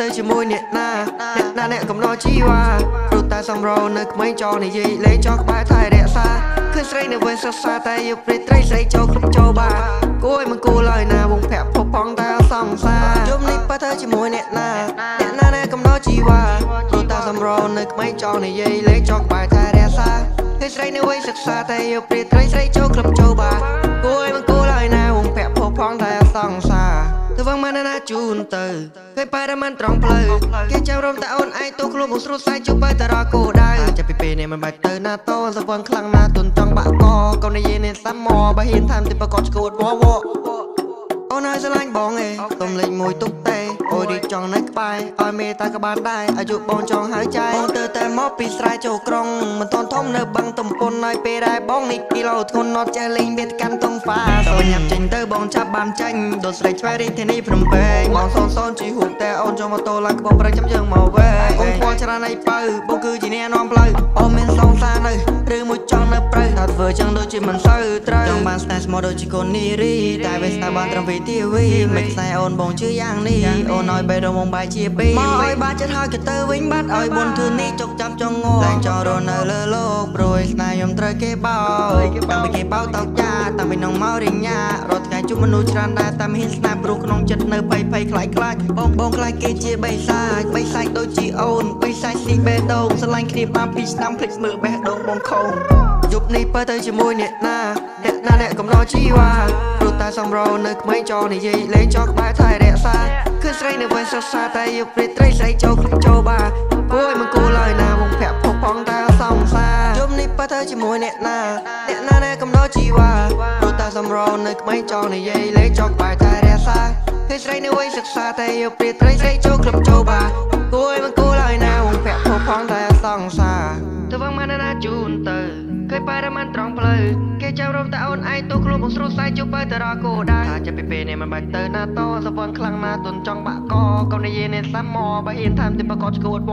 ទៅជាមួយអ្នកណាអ្នកកំណត់ជីវ៉ាព្រោះតែសំរោនៅក្មេងចោលនិយាយលេងចោលក្បែរថែរក្សាឃើញស្រីនៅវិញសិក្សាតែយកព្រាត្រីស្រីចូលគ្រប់ចូលបាគួយមិនគួរឡើយណាវងភ័ក្រផុសផង់តែអសង្សារយប់នេះបើទៅជាមួយអ្នកណាអ្នកកំណត់ជីវ៉ាព្រោះតែសំរោនៅក្មេងចោលនិយាយលេងចោលក្បែរថែរក្សាឃើញស្រីនៅវិញសិក្សាតែយកព្រាត្រីស្រីចូលគ្រប់ចូលបាគួយមិនគួរឡើយណាវងភ័ក្រផុសផង់តែអសង្សារទៅវងមិនណាជូនទៅឃើញបែរមិនត្រង់ផ្លូវគេចាំរំតែអូនឯងទូខ្លួនមកស្រួលស្អាយជុំបែរតារកោដៅចាប់ពីពេលនេះមិនបាច់ទៅណាតោសវងខ្លាំងណាទុនចង់បាក់កកូននិយាយនេះសាំមកបើហ៊ានតាមទីប្រកបឈួតវអូនហើយស្រឡាញ់បងឯងទំលេចមួយទុកទេអូយរីចង់នៅក្បែរឲ្យមេតាក៏បានដែរអាយុបងចង់ហើយចែបងទៅតែមកពីស្រែចូលក្រុងមិនតន់ធំនៅបឹងទំពុនឲ្យពេលដែរបងនេះគីឡូធ្ងន់ណត់ចេះលេងមានកាន់តុងហ្វាសូនញ៉ាំចេញទៅបងចាប់បានចាញ់ដូចស្រីឆ្វែរីធានីភ្នំពេញបងសូនជីហួបតែអូនចង់ម៉ូតូឡើងក្បងប្រឹងចាំយើងមកវិញកុំខ្វល់ច្រើនឲ្យបើបងគឺជាអ្នកនាំផ្លូវអូនមានសងសារនៅឬមួយចង់នៅព្រៅថាធ្វើចឹងដូចជាមិនសូវត្រូវចង់បានស្នេហ៍ស្មោះដូចជាកូននីរីតែវាស្នេហ៍បានត្រឹមវីទីវីមិនខ្សែអូនបងជឿយ៉ាងនេះអូនឲ្យបេះដូងបងបាយជាពីរមកឲ្យបាច់ចិត្តហើយក៏ទៅវិញបាត់ឲ្យមុនធ្វើនេះចុកចាំចង់ងតែចង់រស់នៅលើលោកព្រួយស្នេហ៍ខ្ញុំត្រូវគេបោតាំងពីគេបោតោកយ៉ាតាំងពីនងមករិញ្ញារត់ថ្ងៃជួបមនុស្សច្រើនដែរតែមិនហ៊ានស្នេហ៍ព្រោះក្នុងចិត្តនៅភ័យខ្លាចបងខ្លាចគេជាបេសាចដូចជាអូនបេសាចស៊ីបេះដូងស្រឡាញ់គ្នាបាន2ឆ្នាំភ្លេចមើលបេះដូងបងខំយប់នេះបើទៅជាមួយអ្នកណាអ្នកកំណត់ជីវ៉ាព្រោះតែសំរោនៅក្មេងចោលនិយាយលេងចោលក្បែរថែរក្សាឃើញស្រីនៅវិញសិក្សាតែយកព្រាត្រីស្រីចូលគ្រប់ចូលបាគួយមិនគួរឡើយណាវងភ័ក្រផុសផង់តែអសង្សារយប់នេះបើទៅជាមួយអ្នកណាកំណត់ជីវ៉ាព្រោះតែសំរោនៅក្មេងចោលនិយាយលេងចោលក្បែរថែរក្សាឃើញស្រីនៅវិញសិក្សាតែយកព្រាត្រីស្រីចូលគ្រប់ចូលបាគួយមិនគួរឡើយណាវងភ័ក្រផុសផង់តែអសង្សារទៅវងមិនណាជូនទៅឃើញបែរមិនត្រង់ផ្លូវគេចាំរំតែអូនឯងទូខ្លួនមកស្រួលស្អាយជុំបែរតារកោដៅចាប់ពីពេលនេះមិនបាច់ទៅណាតោសវងខ្លាំងណាទុនចង់បាក់កកូននិយាយនេះសាំមកបើហ៊ានតាមទីប្រកបឈួតវ